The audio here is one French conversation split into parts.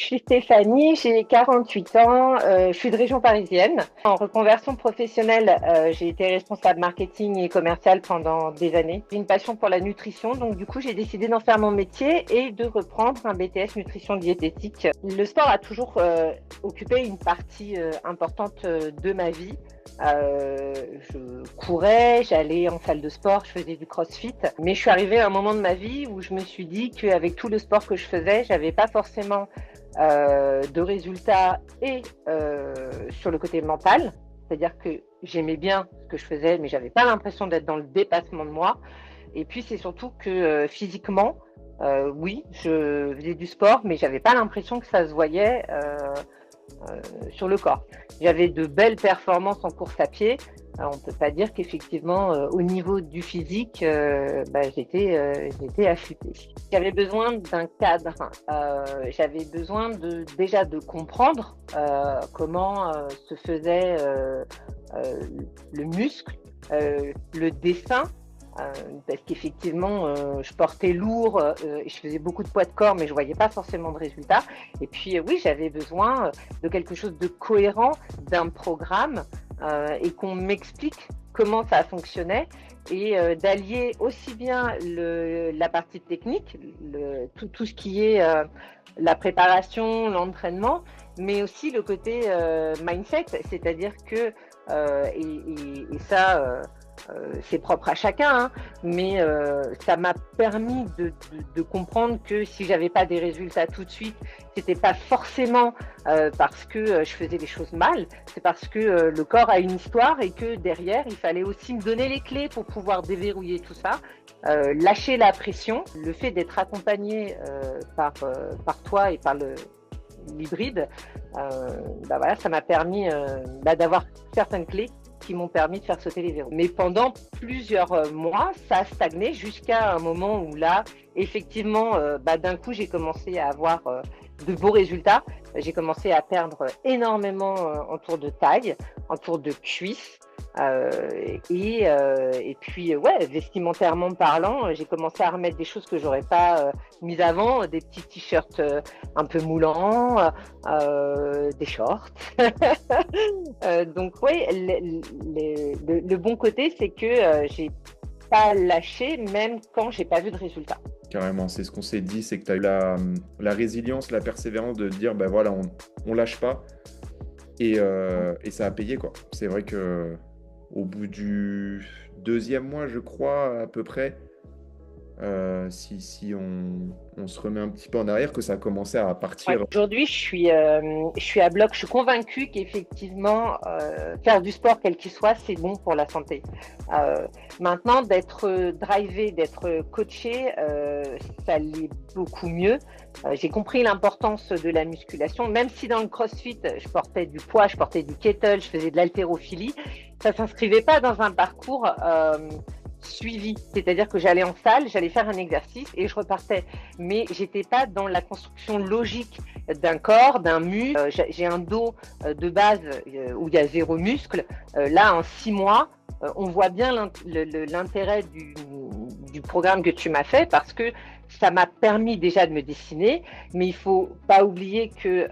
suis Stéphanie, j'ai 48 ans, je suis de région parisienne. En reconversion professionnelle, j'ai été responsable marketing et commercial pendant des années. J'ai une passion pour la nutrition, donc du coup j'ai décidé d'en faire mon métier et de reprendre un BTS nutrition diététique. Le sport a toujours occupé une partie importante de ma vie. Je courais, j'allais en salle de sport, je faisais du crossfit. Mais je suis arrivée à un moment de ma vie où je me suis dit qu'avec tout le sport que je faisais, j'avais pas forcément de résultats et sur le côté mental. C'est-à-dire que j'aimais bien ce que je faisais, mais j'avais pas l'impression d'être dans le dépassement de moi. Et puis c'est surtout que physiquement, oui, je faisais du sport, mais j'avais pas l'impression que ça se voyait sur le corps. J'avais de belles performances en course à pied. On ne peut pas dire qu'effectivement, au niveau du physique, j'étais affûtée. J'avais besoin d'un cadre. J'avais besoin déjà de comprendre comment se faisait le muscle, le dessin. Parce qu'effectivement, je portais lourd, je faisais beaucoup de poids de corps, mais je ne voyais pas forcément de résultats. Et puis, oui, j'avais besoin de quelque chose de cohérent, d'un programme, et qu'on m'explique comment ça fonctionnait, et d'allier aussi bien la partie technique, tout ce qui est la préparation, l'entraînement, mais aussi le côté mindset, c'est-à-dire que, et ça, c'est propre à chacun, hein, mais ça m'a permis de comprendre que si j'avais pas des résultats tout de suite, c'était pas forcément parce que je faisais les choses mal, c'est parce que le corps a une histoire et que derrière, il fallait aussi me donner les clés pour pouvoir déverrouiller tout ça, lâcher la pression. Le fait d'être accompagné par toi et par l'hybride, voilà, ça m'a permis d'avoir certaines clés qui m'ont permis de faire sauter les verrous. Mais pendant plusieurs mois, ça a stagné jusqu'à un moment où là, effectivement, d'un coup, j'ai commencé à avoir de beaux résultats. J'ai commencé à perdre énormément en tour de taille, en tour de cuisse. Et puis, ouais, vestimentairement parlant, j'ai commencé à remettre des choses que j'aurais pas mises avant, des petits t-shirts un peu moulants, des shorts. Donc, oui, le bon côté, c'est que j'ai pas lâché, même quand j'ai pas vu de résultat. Carrément, c'est ce qu'on s'est dit, c'est que tu as eu la résilience, la persévérance de dire, ben voilà, on lâche pas. Et ça a payé, quoi. C'est vrai que au bout du deuxième mois, je crois, à peu près, si on se remet un petit peu en arrière, que ça a commencé à Ouais. partir. Aujourd'hui, je suis à bloc. Je suis convaincue qu'effectivement, faire du sport, quel qu'il soit, c'est bon pour la santé. Maintenant, d'être drivé, d'être coaché, ça l'est beaucoup mieux. J'ai compris l'importance de la musculation, même si dans le CrossFit, je portais du poids, je portais du kettle, je faisais de l'haltérophilie. Ça s'inscrivait pas dans un parcours suivi, c'est-à-dire que j'allais en salle, j'allais faire un exercice et je repartais, mais j'étais pas dans la construction logique d'un corps, d'un muscle. J'ai un dos de base où il y a zéro muscle. Là, en 6 mois, on voit bien l'intérêt du programme que tu m'as fait, parce que ça m'a permis déjà de me dessiner, mais il faut pas oublier que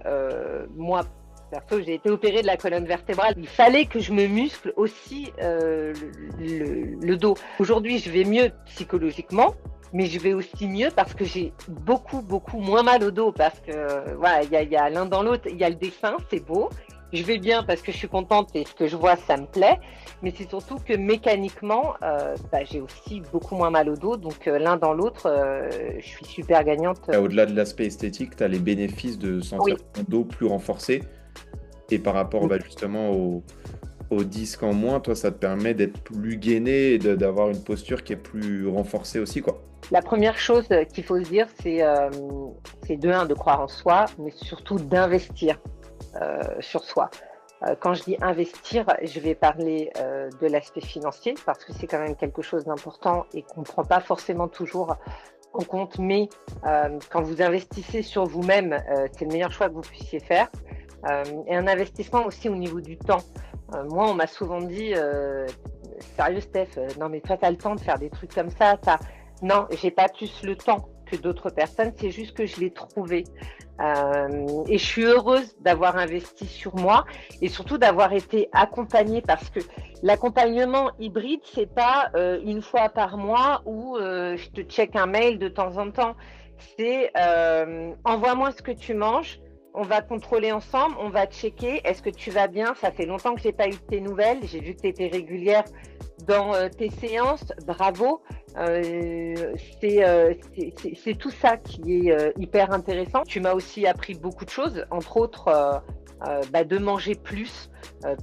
moi, perso, j'ai été opérée de la colonne vertébrale. Il fallait que je me muscle aussi le dos. Aujourd'hui, je vais mieux psychologiquement, mais je vais aussi mieux parce que j'ai beaucoup, beaucoup moins mal au dos. Parce que voilà, il y a l'un dans l'autre. Il y a le dessin, c'est beau. Je vais bien parce que je suis contente et ce que je vois, ça me plaît. Mais c'est surtout que mécaniquement, j'ai aussi beaucoup moins mal au dos. Donc l'un dans l'autre, je suis super gagnante. Au-delà de l'aspect esthétique, tu as les bénéfices de sentir Oui. ton dos plus renforcé. Et par rapport justement au disque en moins, toi, ça te permet d'être plus gainé et d'avoir une posture qui est plus renforcée aussi, quoi. La première chose qu'il faut se dire, c'est de croire en soi, mais surtout d'investir sur soi. Quand je dis investir, je vais parler de l'aspect financier, parce que c'est quand même quelque chose d'important et qu'on ne prend pas forcément toujours en compte. Mais quand vous investissez sur vous-même, c'est le meilleur choix que vous puissiez faire. Et un investissement aussi au niveau du temps. Moi, on m'a souvent dit, sérieux Steph, non mais toi, tu as le temps de faire des trucs comme ça. Non, j'ai pas plus le temps que d'autres personnes, c'est juste que je l'ai trouvé. Et je suis heureuse d'avoir investi sur moi et surtout d'avoir été accompagnée parce que l'accompagnement hybride, c'est pas une fois par mois ou je te check un mail de temps en temps. C'est envoie-moi ce que tu manges. On va contrôler ensemble, on va checker. Est-ce que tu vas bien? Ça fait longtemps que j'ai pas eu de tes nouvelles. J'ai vu que tu étais régulière dans tes séances. Bravo. C'est tout ça qui est hyper intéressant. Tu m'as aussi appris beaucoup de choses, entre autres de manger plus,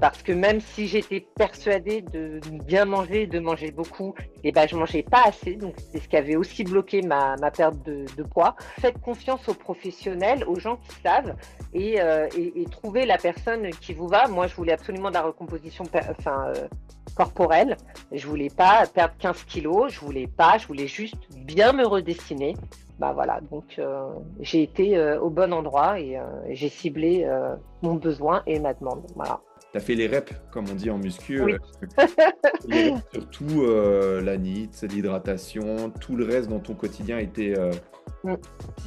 parce que même si j'étais persuadée de bien manger, de manger beaucoup, et je mangeais pas assez, donc c'est ce qui avait aussi bloqué ma perte de poids. Faites confiance aux professionnels, aux gens qui savent, et trouvez la personne qui vous va. Moi, je voulais absolument de la recomposition corporelle. Je voulais pas perdre 15 kilos, je voulais juste bien me redessiner. Voilà, donc j'ai été au bon endroit et j'ai ciblé mon besoin et ma demande. Voilà. Tu as fait les reps, comme on dit en muscu. Oui. Les reps, surtout la NEAT, l'hydratation, tout le reste dans ton quotidien était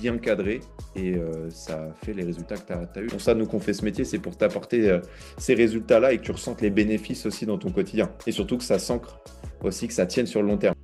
bien cadré et ça a fait les résultats que tu as eu. Pour ça, nous qu'on fait ce métier, c'est pour t'apporter ces résultats-là et que tu ressentes les bénéfices aussi dans ton quotidien. Et surtout que ça s'ancre aussi, que ça tienne sur le long terme.